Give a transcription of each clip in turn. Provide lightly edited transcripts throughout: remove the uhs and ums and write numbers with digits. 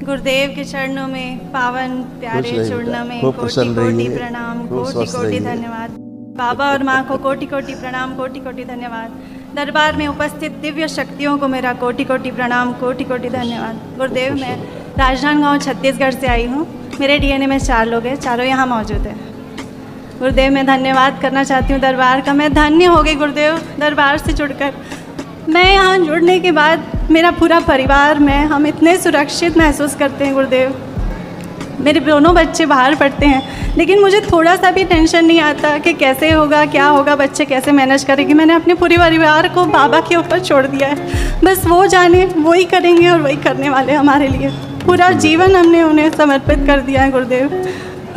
गुरुदेव के चरणों में पावन प्यारे चूर्ण में खूब कोटि प्रसन्न कोटि रहिए, प्रणाम, खूब कोटि स्वस्थ कोटि रहिए। धन्यवाद। बाबा और माँ को कोटि कोटि प्रणाम, कोटि कोटि धन्यवाद। दरबार में उपस्थित दिव्य शक्तियों को मेरा कोटि कोटि प्रणाम, कोटि कोटि धन्यवाद। गुरुदेव, मैं राजनांदगांव छत्तीसगढ़ से आई हूँ। मेरे डीएनए में 4 लोग हैं, चारों यहाँ मौजूद हैं। गुरुदेव, मैं धन्यवाद करना चाहती हूँ दरबार का। मैं धन्य हो गई गुरुदेव दरबार से जुड़कर। मैं यहाँ जुड़ने के बाद मेरा पूरा परिवार, हम इतने सुरक्षित महसूस करते हैं गुरुदेव। मेरे दोनों बच्चे बाहर पढ़ते हैं, लेकिन मुझे थोड़ा सा भी टेंशन नहीं आता कि कैसे होगा, क्या होगा, बच्चे कैसे मैनेज करेंगे। मैंने अपने पूरे परिवार को बाबा के ऊपर छोड़ दिया है। बस वो जाने, वो ही करेंगे और वही करने वाले हमारे लिए। पूरा जीवन हमने उन्हें समर्पित कर दिया है गुरुदेव।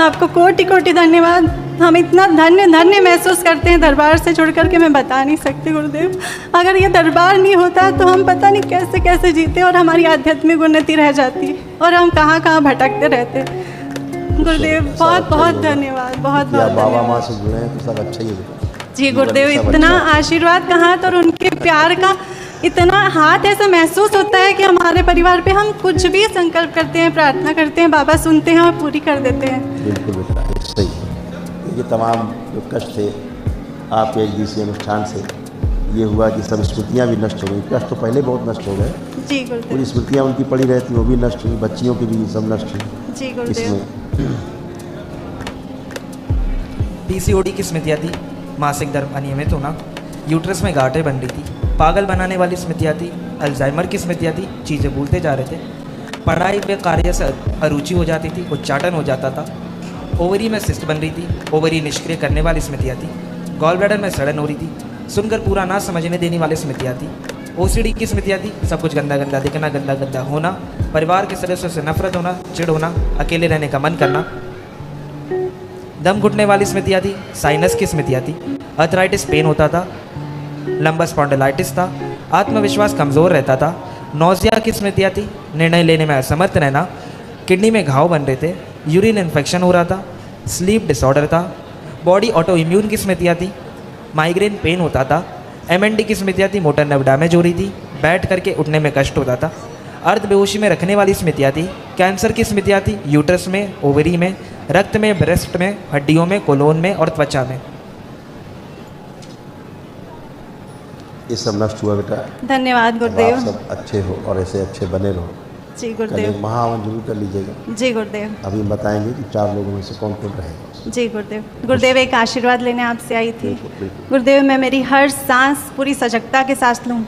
आपको कोटि कोटि धन्यवाद। हम इतना धन्य महसूस करते हैं दरबार से जुड़ कर के मैं बता नहीं सकती गुरुदेव। अगर ये दरबार नहीं होता तो हम पता नहीं कैसे कैसे जीते और हमारी आध्यात्मिक उन्नति रह जाती और हम कहाँ कहाँ भटकते रहते। गुरुदेव, बहुत बहुत धन्यवाद, बहुत बहुत बाबा माँ धन्यवाद। से जुड़े हैं तो सब अच्छा ही होगा। जी गुरुदेव, सब इतना अच्छा। आशीर्वाद का हाथ और उनके प्यार का इतना हाथ ऐसा महसूस होता है कि हमारे परिवार पे हम कुछ भी संकल्प करते हैं, प्रार्थना करते हैं, बाबा सुनते हैं और पूरी कर देते हैं। बिल्कुल बेटा, ये सही है। ये तमाम जो कष्ट थे आपके एक दिवसीय अनुष्ठान से ये हुआ कि सब स्मृतियाँ भी नष्ट हो गई। कष्ट तो पहले बहुत नष्ट हो गए, जी गुरुदेव। पूरी स्मृतियाँ उनकी पड़ी रहती वो भी नष्ट हुई, बच्चियों की भी सब नष्ट हुई जी गुरुदेव। इसमें। पीसीओडी की स्मृतियाँ थी, मासिक धर्म अनियमित होना, यूट्रस में गांठें बन रही थी, पागल बनाने वाली स्मृतियाँ थी, अल्जाइमर की स्मृतियाँ थी, चीज़ें भूलते जा रहे थे, पढ़ाई व कार्य से अरुचि हो जाती थी, उच्चाटन हो जाता था, ओवरी में सिस्ट बन रही थी, ओवरी निष्क्रिय करने वाली स्मृतियाँ थी, गॉल ब्लैडर में सड़न हो रही थी, सुनकर पूरा ना समझने देने वाली स्मृतियाँ थी, ओसीडी की स्मृतियाँ थी, सब कुछ गंदा गंदा दिखना, गंदा गंदा होना, परिवार के सदस्यों से नफरत होना, चिढ़ होना, अकेले रहने का मन करना, दम घुटने वाली स्मृतियाँ थी, साइनस की स्मृतियाँ थी, अर्थराइटिस पेन होता था, लंबा स्पॉन्डिलाइटिस था, आत्मविश्वास कमज़ोर रहता था, नौजिया की स्मृतियाँ थी, निर्णय लेने में असमर्थ रहना, किडनी में घाव बन रहे थे, यूरिन इन्फेक्शन हो रहा था, स्लीप डिसऑर्डर था, बॉडी ऑटो इम्यून की स्मृतियाँ थी, माइग्रेन पेन होता था, एमएनडी की स्मृतियाँ थी, मोटर नर्व डैमेज हो रही थी, बैठ करके उठने में कष्ट होता था, अर्ध बेहोशी में रखने वाली स्मृतियाँ थी, कैंसर की स्मृतियाँ थी, यूट्रस में, ओवरी में, रक्त में, ब्रेस्ट में, हड्डियों में, कोलोन में और त्वचा में। ये सब नष्ट हुआ बेटा। धन्यवाद अब गुरुदेव। आप सब अच्छे हो और ऐसे अच्छे बने रहो। जी कल गुरुदेव। एक महावन जरूर कर लीजिएगा। जी गुरुदेव। अभी हम बताएंगे कि 4 लोगों में से कौन कौन रहेगा। जी गुरुदेव। गुरुदेव, एक आशीर्वाद लेने आपसे आई थी। बिल्कुल, बिल्कुल। गुरुदेव, मैं मेरी हर सांस पूरी सजगता के साथ लूँ,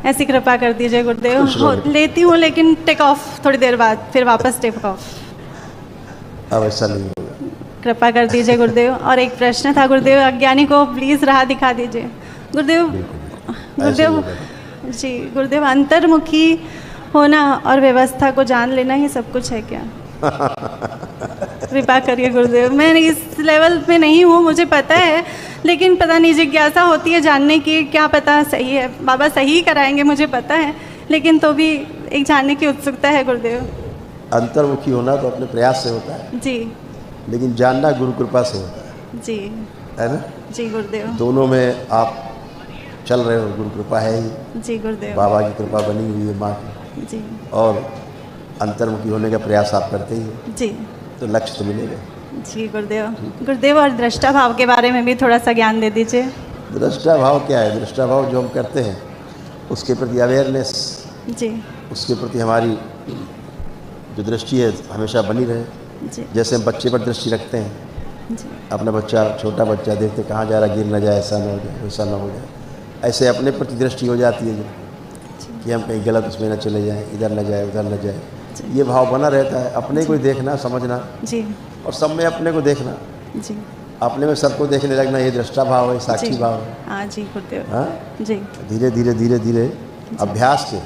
ऐसी कृपा कर दीजिए गुरुदेव। खुश रहो। लेती हूँ लेकिन टेक ऑफ थोड़ी देर बाद, फिर वापस टेक ऑफ। अब ऐसा नहीं होगा। कृपा कर दीजिए गुरुदेव। और एक प्रश्न था गुरुदेव, अज्ञानी को प्लीज़ राह दिखा दीजिए गुरुदेव। बिल्कुल गुरुदेव जी, गुरुदेव, अंतर्मुखी होना और व्यवस्था को जान लेना ही सब कुछ है क्या? कृपा करिए गुरुदेव। मैं इस लेवल पे नहीं हूँ, मुझे पता है, लेकिन पता नहीं जिज्ञासा होती है जानने की, क्या पता सही है, बाबा सही कराएंगे मुझे पता है, लेकिन तो भी एक जानने की उत्सुकता है गुरुदेव। अंतर्मुखी होना तो अपने प्रयास से होता है, जी लेकिन जानना गुरु कृपा से होता है। जी है ना? जी गुरुदेव। दोनों में आप चल रहे हो, गुरु कृपा है ही, जी गुरुदेव। बाबा की कृपा बनी हुई है, माँ की, जी और अंतर्मुखी होने का प्रयास आप करते ही हो, जी तो लक्ष्य तो मिलेगा। जी गुरुदेव। गुरुदेव, और दृष्टा भाव के बारे में भी थोड़ा सा ज्ञान दे दीजिए। दृष्टा भाव क्या है? दृष्टा भाव जो हम करते हैं उसके प्रति अवेयरनेस, जी उसके प्रति हमारी जो दृष्टि है हमेशा बनी रहे। जी जैसे हम बच्चे पर दृष्टि रखते हैं, जी अपना बच्चा, छोटा बच्चा देखते कहाँ जा रहा, गिर न जाए, ऐसा न हो जाए, वैसा न हो जाए, ऐसे अपने प्रति दृष्टि हो जाती है जो कि हम कहीं गलत उसमें न चले जाएं, इधर न जाए, उधर न जाए। ये भाव बना रहता है, अपने को ही देखना, समझना, जी और सब में अपने को देखना, जी अपने में सबको देखने लगना, ये दृष्टा भाव है, साक्षी जी। भाव है। हाँ जी गुरुदेव। हाँ, जी धीरे धीरे धीरे धीरे अभ्यास से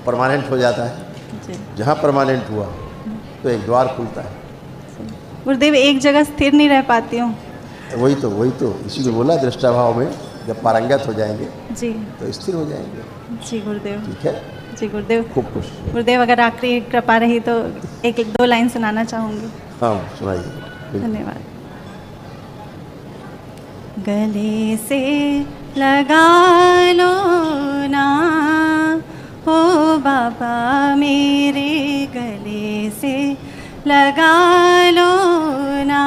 परमानेंट हो जाता है। जी जहाँ परमानेंट हुआ तो एक द्वार खुलता है। गुरुदेव, एक जगह स्थिर नहीं रह पाती हूँ। वही तो इसी को बोला, दृष्टा भाव में जब पारंगत हो जाएंगे जी तो स्थिर हो जाएंगे। जी गुरुदेव। ठीक है, जी गुरुदेव। खूब खुश। गुरुदेव, अगर आखिरी कृपा रही तो एक 2 लाइन सुनाना चाहूँगी। हाँ सुनाइए। धन्यवाद। गले से लगा लो ना हो बाबा मेरे गले लगा लो ना,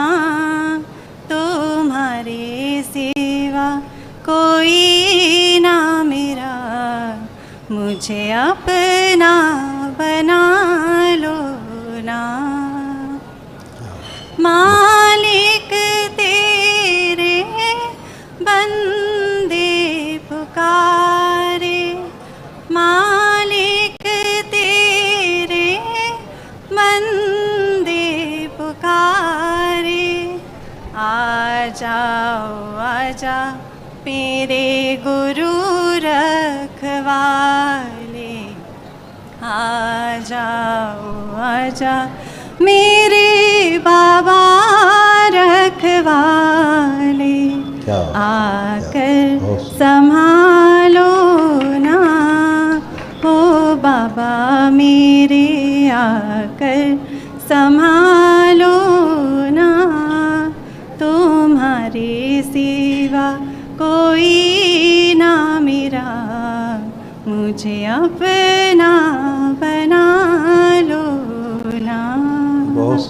तुम्हारे सिवा कोई ना मेरा, मुझे अपना बना लो ना। मालिक तेरे बंदे पुकारे, मालिक तेरे बंदे पुकारे, आ जाओ आजा मेरे गुरु रखवाले, आ जाओ आजा मेरे बाबा रखवाले, आकर संभालो ना, हो बाबा मेरे आकर संभालो ना, तुम्हारे सिवा कोई ना मेरा, मुझे अपना बना लो ना। बहुत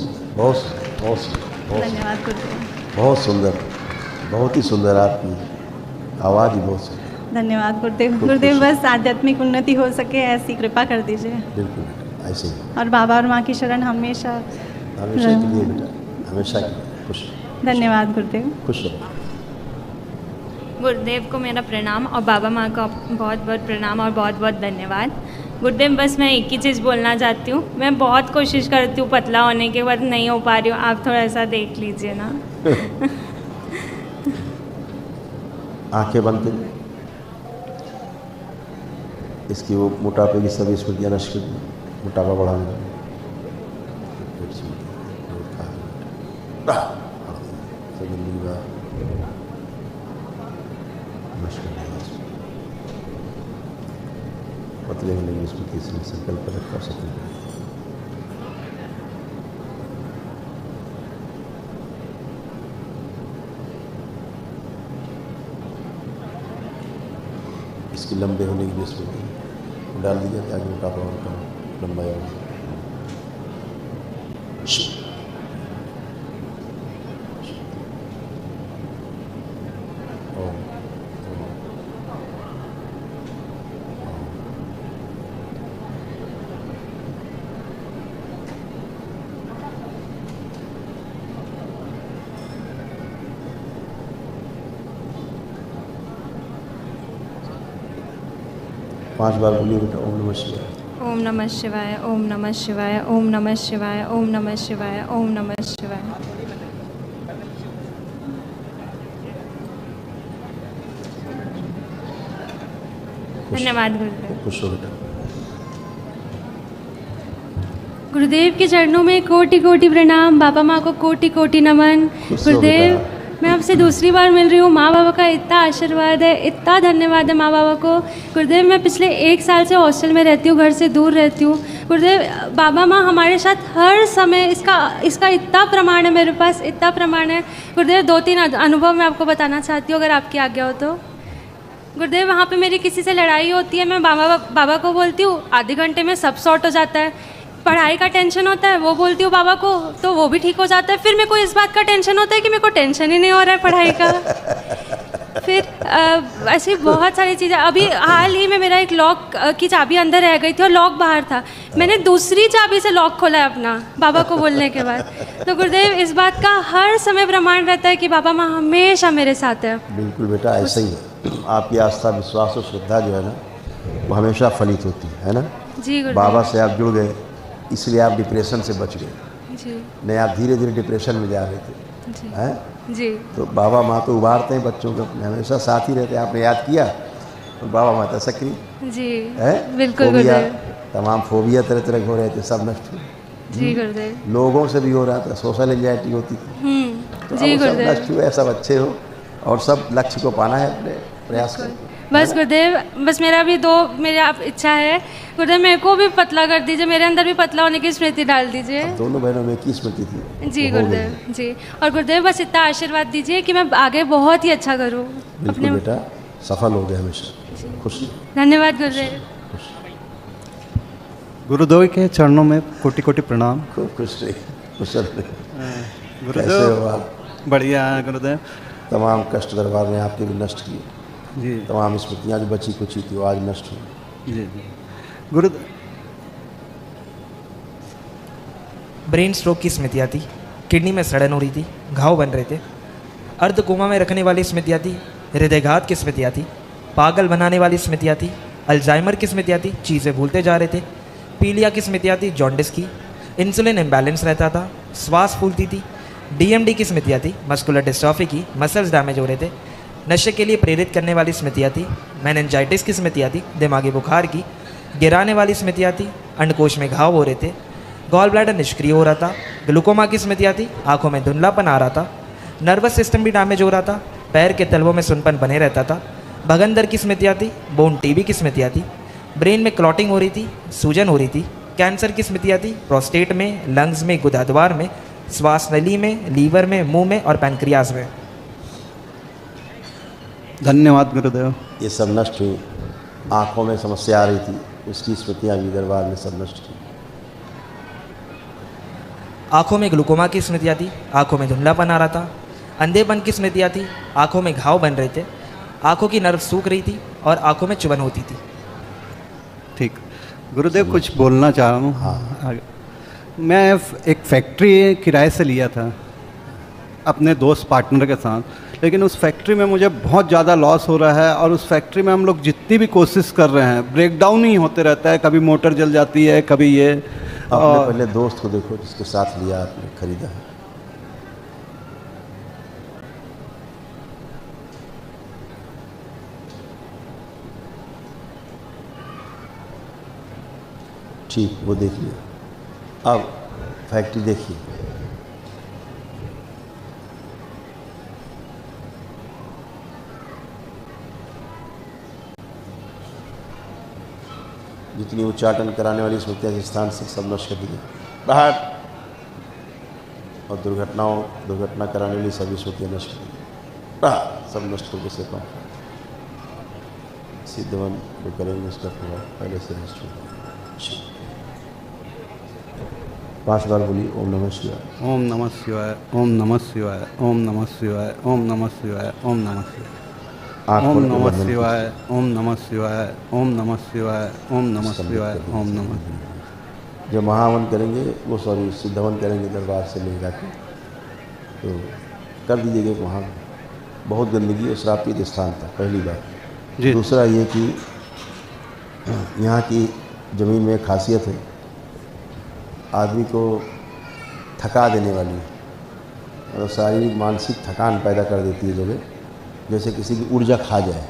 धन्यवाद गुरुदेव। बहुत सुंदर, बहुत ही सुंदर, आपकी आवाज़ ही बहुत सुंदर। धन्यवाद गुरुदेव। गुरुदेव बस आध्यात्मिक उन्नति हो सके ऐसी कृपा कर दीजिए। बिल्कुल बेटा, ऐसे ही। और बाबा और माँ की शरण हमेशा हमेशा के लिए बेटा, हमेशा के लिए खुश। धन्यवाद गुरुदेव। खुश रहो। गुरुदेव को मेरा प्रणाम और बाबा माँ का बहुत बहुत प्रणाम और बहुत बहुत धन्यवाद। गुरुदेव बस मैं एक ही चीज़ बोलना चाहती हूँ, मैं बहुत कोशिश करती हूँ पतला होने के बाद, नहीं हो पा रही हूँ, आप थोड़ा सा देख लीजिए ना। आंखें बंद करिए, इसकी वो मोटापे की सभी स्मृतियाँ नष्ट कर दी, मोटापा बढ़ाने लगे। पतले होने की स्मृति से संकल्प रखा सकते हैं। इसकी लंबे होने की स्मृति डाल दिया ताकि मोटापा और कम लंबा हो। पांच बार बोलिए बेटा, ओम नमः शिवाय। ओम नमः शिवाय, ओम नमः शिवाय, ओम नमः शिवाय, ओम नमः शिवाय, ओम नमः शिवाय। धन्यवाद गुरुदेव। खुश हो बेटा। गुरुदेव के चरणों में कोटि कोटि प्रणाम, बाबा माँ को कोटि कोटि नमन। गुरुदेव मैं आपसे दूसरी बार मिल रही हूँ, माँ बाबा का इतना आशीर्वाद है, इतना धन्यवाद है माँ बाबा को। गुरुदेव मैं पिछले 1 साल से हॉस्टल में रहती हूँ, घर से दूर रहती हूँ। गुरुदेव बाबा माँ हमारे साथ हर समय, इसका इतना प्रमाण है मेरे पास, इतना प्रमाण है। गुरुदेव 2-3 अनुभव मैं आपको बताना चाहती हूँ अगर आपकी आज्ञा हो तो। गुरुदेव वहाँ पे मेरी किसी से लड़ाई होती है, मैं बाबा को बोलती हूँ, आधे घंटे में सब सॉर्ट हो जाता है। पढ़ाई का टेंशन होता है, वो बोलती हूँ बाबा को, तो वो भी ठीक हो जाता है। फिर मेरे को इस बात का टेंशन होता है कि मेरे को टेंशन ही नहीं हो रहा है पढ़ाई का। फिर ऐसी बहुत सारी चीज़ें। अभी हाल ही में मेरा एक लॉक की चाबी अंदर रह गई थी और लॉक बाहर था, मैंने दूसरी चाबी से लॉक खोला है अपना बाबा को बोलने के बाद। तो गुरुदेव इस बात का हर समय प्रमाण रहता है कि बाबा माँ हमेशा मेरे साथ है। बिल्कुल बेटा, ऐसा ही है। आपकी आस्था, विश्वास और श्रद्धा जो है ना, वो हमेशा फलित होती है ना। जी गुरुदेव। बाबा से आप जुड़ गए, इसलिए आप डिप्रेशन से बच गए। जी नहीं, आप धीरे धीरे डिप्रेशन में जा रहे थे। जी हैं? जी। तो बाबा माँ तो उबारते हैं बच्चों को, अपने हमेशा साथ ही रहते हैं। आपने याद किया तो बाबा माता सक्रिय जी है। बिल्कुल फोबिया, गुरुदेव। तमाम फोबिया तरह तरह हो रहे थे, सब नष्ट हुए। जी गुरुदेव। लोगों से भी हो रहा था, सोशल एंजाइटी होती थी, तो जी अब सब गुरुदेव। नष्ट हुए। सब अच्छे हो और सब लक्ष्य को पाना है, अपने प्रयास करें। बस गुरुदेव, बस मेरा भी मेरा इच्छा है गुरुदेव, मेरे को भी पतला कर दीजिए, मेरे अंदर भी पतला होने की स्मृति डाल दीजिए। दोनों बहनों में की स्मृति थी। जी वो हो गुरुदेव गई। जी। और गुरुदेव बस इतना आशीर्वाद दीजिए कि मैं आगे बहुत ही अच्छा करूँ बिल्कुल बेटा, सफल हो गए हमेशा। खुश। धन्यवाद गुरुदेव। गुरुदेव के चरणों में कोटि कोटि प्रणाम। खूब खुश रहिए। कुशल कैसे हो गुरुदेव आप? बढ़िया है गुरुदेव तमाम कष्ट दरबार ने आपके भी नष्ट किए, जी तमाम स्मृतियाँ जो बची कुची थी वो आज नष्ट हुई। जी जी गुरुदेव ब्रेन स्ट्रोक की स्मृतियाँ थी, किडनी में सड़न हो रही थी, घाव बन रहे थे, अर्ध कोमा में रखने वाली स्मृतियाँ थी, हृदयघात की स्मृतियाँ थी, पागल बनाने वाली स्मृतियाँ थी, अल्जाइमर की स्मृतियाँ थी, चीज़ें भूलते जा रहे थे, पीलिया की स्मृतियाँ थी, जॉन्डिस की, इंसुलिन इम्बैलेंस रहता था, श्वास फूलती थी, डीएमडी की स्मृतियाँ थी, मस्कुलर डिस्ट्रॉफी की, मसल्स डैमेज हो रहे थे, नशे के लिए प्रेरित करने वाली स्मृतियाँ थी, मेनिंजाइटिस की स्मृतियाँ थी, दिमागी बुखार की, गिराने वाली स्मृतियाँ थी, अंडकोश में घाव हो रहे थे, गॉल ब्लैडर निष्क्रिय हो रहा था, ग्लूकोमा की स्मृतियाँ थी, आंखों में धुंधलापन आ रहा था, नर्वस सिस्टम भी डैमेज हो रहा था, पैर के तलवों में सुनपन बने रहता था, भगंदर की स्मृतियाँ थी, बोन टीबी की स्मृतियाँ थी, ब्रेन में क्लॉटिंग हो रही थी, सूजन हो रही थी, कैंसर की स्मृतियाँ थी, प्रोस्टेट में, लंग्स में, गुदाद्वार में, श्वास नली में, लीवर में, मुंह में और पैनक्रियाज में। धन्यवाद गुरुदेव। ये सब नष्ट हुई। आँखों में समस्या आ रही थी, उसकी स्मृतियाँ भी दरबार में सब नष्ट की। आंखों में ग्लूकोमा की स्मृतियाँ थी, आंखों में धुंधलापन आ रहा था, अंधेपन की स्मृतियाँ थी, आंखों में घाव बन रहे थे, आंखों की नर्व सूख रही थी और आंखों में चुभन होती थी। ठीक गुरुदेव कुछ बोलना चाह रहा हूँ। हाँ। मैं एक फैक्ट्री किराए से लिया था अपने दोस्त पार्टनर के साथ, लेकिन उस फैक्ट्री में मुझे बहुत ज़्यादा लॉस हो रहा है और उस फैक्ट्री में हम लोग जितनी भी कोशिश कर रहे हैं ब्रेकडाउन ही होते रहता है, कभी मोटर जल जाती है, कभी ये। अपने पहले दोस्त को देखो जिसके साथ लिया आपने, खरीदा है। ठीक, वो देख लिया। अब फैक्ट्री देखिए। जितनी उच्चाटन कराने वाली स्मृतियाँ जिस स्थान से सब नष्ट कर दी बाहर, और दुर्घटना कराने वाली सभी स्मृतियाँ नष्ट कर दी बाहर, सब नष्ट करके से पाओ। सिद्धवन जो करेंगे उसका पहले से नष्ट होगा। 5 बार बोली ओम नमः शिवाय। ओम नमः शिवाय, ओम नमः शिवाय, ओम नमः शिवाय, ओम नमः शिवाय, ओम नमः शिवाय, ओम नमः शिवाय, ओम नमः शिवाय, ओम नमः शिवाय, ओम नमः शिवाय, ओम नमः। जब महावन करेंगे वो सिद्धवन करेंगे दरबार से ले जाके, तो कर दीजिएगा। वहाँ बहुत गंदगी और श्रापित स्थान था, पहली बात। दूसरा ये कि यहाँ की ज़मीन में खासियत है, आदमी को थका देने वाली, मतलब शारीरिक मानसिक थकान पैदा कर देती है जगह, जैसे किसी की ऊर्जा खा जाए,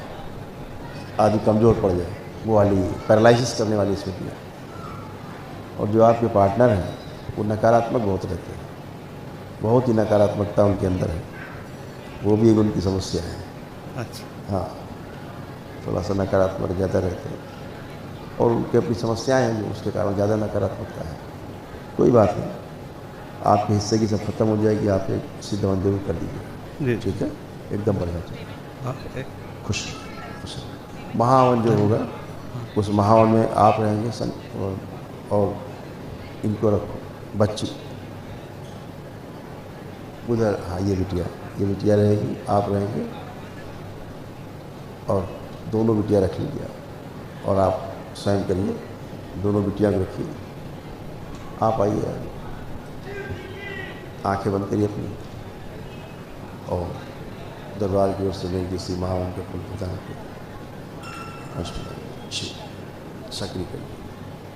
आदमी कमज़ोर पड़ जाए, वो वाली पैरालिसिस करने वाली स्मृतियाँ। और जो आपके पार्टनर हैं वो नकारात्मक बहुत रहते हैं, बहुत ही नकारात्मकता उनके अंदर है, वो भी एक उनकी समस्या है। अच्छा। हाँ, थोड़ा सा नकारात्मक ज़्यादा रहते हैं और उनकी अपनी समस्याएं हैं जो उसके कारण ज़्यादा नकारात्मकता है। कोई बात नहीं, आपके हिस्से की सब खत्म हो जाएगी, आप एक सिद्धवन जरूर कर दीजिए। ठीक है, एकदम बढ़िया चाहिए। खुश खुश। महावन जो होगा उस महावन में आप रहेंगे और इनको रखो, बच्ची उधर। हाँ, ये बिटिया रहेगी, आप रहेंगे और दोनों बिटिया रख लीजिए आप, और आप स्वयं करिए, दोनों बिटिया को रखिए। आप आइए, आंखें बंद करिए अपनी, और दरबार की ओर से मैं किसी महावन के फूल प्रदान को सक्रिय करिए।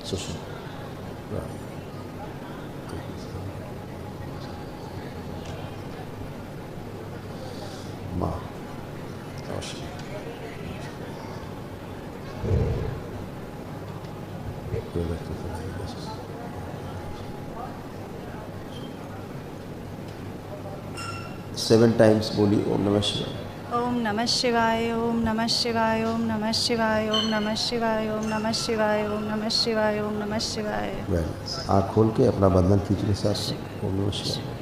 सुषमा माँ अवश्य 7 टाइम्स बोली ओम नमः शिवाय। ओम नमः शिवाय, ओम नमः शिवाय, ओम नमः शिवाय, ओम नमः शिवाय, ओम नमः शिवाय, ओम नमः शिवाय, ओम नमः शिवाय। आँख खोल के अपना बंधन खींच ले साथ में। ओम नमः शिवाय।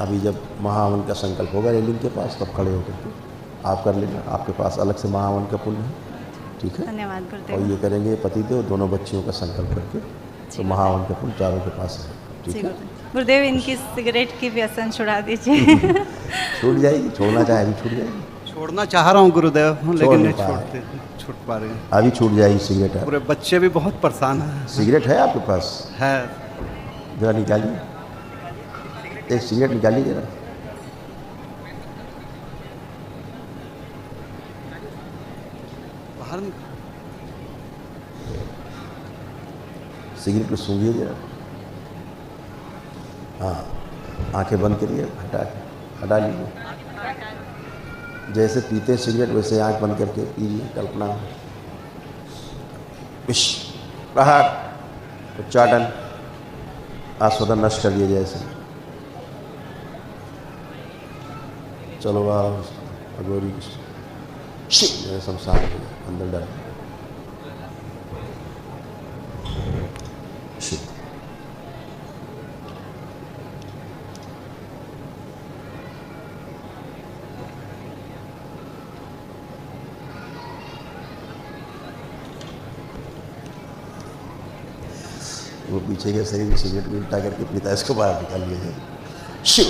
अभी जब महावन का संकल्प होगा रेलिंग के पास, तब खड़े होकर के आप कर लेना। आपके पास अलग से महावन का पुण्य है, ठीक है। धन्यवाद गुरुदेव। और ये करेंगे पतिदेव दोनों बच्चियों का संकल्प करके तो वहाँ उनके पुल चारों के पास है, जी ठीक है। गुरुदेव, इनकी सिगरेट की व्यसन छुड़ा दीजिए। छूट जाएगी, छोड़ना चाहे अभी छूट जाएगी। छोड़ना चाह रहा हूँ गुरुदेव, लेकिन नहीं नहीं छूट पा रही हैं। अभी छूट जाएगी सिगरेट है। पूरे बच्चे भी बहुत परेशान हैं। सिगरेट है आपके पास? है। जरा निकालिए, एक सिगरेट निकालिए जरा। बाहर सिगरेट को सूंघिए जरा। हाँ, आंखें बंद करिए, हटा लीजिए। जैसे पीते सिगरेट वैसे आंख बंद करके पीजिए। कल्पना विश प्रहार उच्चाटन आस्वादन नष्ट कर दिए जैसे। चलो अगोरी शमशान अंदर डर वो पीछे के शरीर में सिगरेट में उल्टा करके पीता है, इसको बाहर निकाल लिया जाए। शिव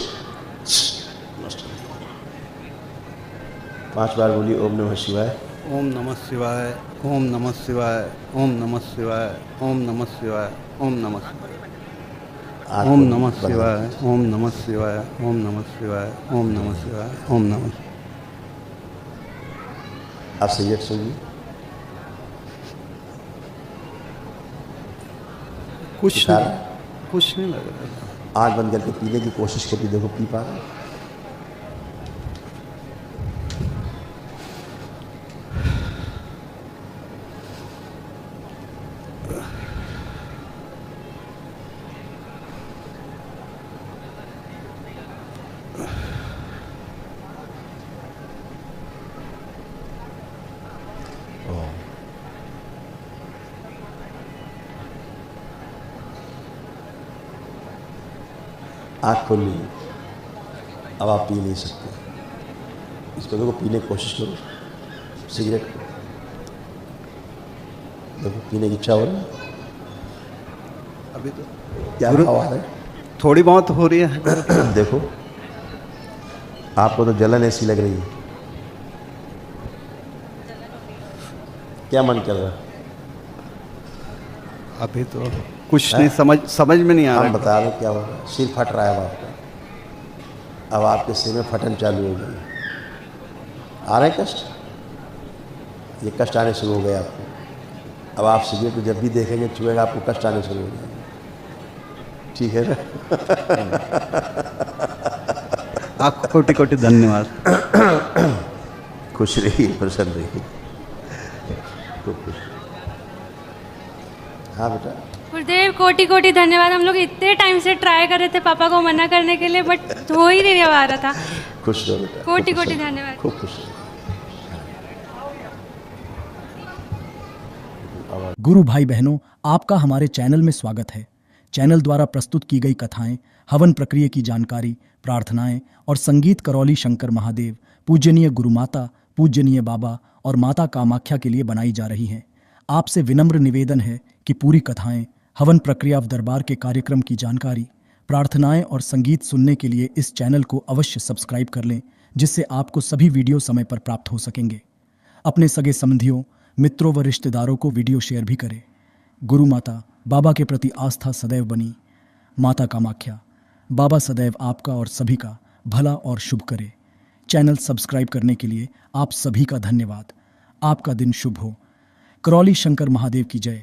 5 बार बोलिए ओम नमः शिवाय। ओम नमः शिवाय, ओम नमः शिवाय, ओम नमः शिवाय, ओम नमः शिवाय, ओम नमः शिवाय, ओम नमः शिवाय, ओम नमः शिवाय, ओम नमः शिवाय, ओम नमः शिवाय, ओम नमः। आप सिगरेट सुनिए। कुछ नहीं लग रहा। आँख बंद करके पीने की कोशिश करिए, देखो पी पा रहे। आँख खोल लीजिए। अब आप पी नहीं सकते। इसको देखो, पीने की कोशिश करो सिगरेट को। देखो पीने की इच्छा हो रही है। अभी तो क्या भाव आ रहा है? थोड़ी बहुत हो रही है। देखो आपको तो जलन ऐसी लग रही है। क्या मन कर रहा है? अभी तो कुछ नहीं समझ में नहीं आ रहा। हम बता रहे क्या हो रहा है। सिर फट रहा है अब आपका। अब आपके सिर में फटन चालू हो गई। आ रहे हैं कष्ट? ये कष्ट आने शुरू हो गए आपको। अब आप सिगरेट को जब भी देखेंगे छुएगा, आपको कष्ट आने शुरू हो जाएंगे। ठीक है ना? आपको कोटि कोटि धन्यवाद। खुश रहिए, प्रसन्न रहिए, खूब खुश। हाँ बेटा। गुरुदेव कोटि कोटि धन्यवाद। हम लोग इतने टाइम से ट्राई कर रहे थे पापा को मना करने के लिए, बट हो ही नहीं आ रहा था। खुश रहो बेटा। कोटि कोटि धन्यवाद। खूब खुश रहो। गुरु भाई बहनों, आपका हमारे चैनल में स्वागत है। चैनल द्वारा प्रस्तुत की गई कथाएं, हवन प्रक्रिया की जानकारी, प्रार्थनाएं और संगीत करौली शंकर महादेव, पूजनीय गुरु माता, पूजनीय बाबा और माता कामाख्या के लिए बनाई जा रही हैं। आपसे विनम्र निवेदन है कि पूरी कथाएं, हवन प्रक्रिया दरबार के कार्यक्रम की जानकारी, प्रार्थनाएं और संगीत सुनने के लिए इस चैनल को अवश्य सब्सक्राइब कर लें, जिससे आपको सभी वीडियो समय पर प्राप्त हो सकेंगे। अपने सगे संबंधियों, मित्रों व रिश्तेदारों को वीडियो शेयर भी करें। गुरु माता, बाबा के प्रति आस्था सदैव बनी। माता कामाख्या, बाबा सदैव आपका और सभी का भला और शुभ करे। चैनल सब्सक्राइब करने के लिए आप सभी का धन्यवाद। आपका दिन शुभ हो। करौली शंकर महादेव की जय।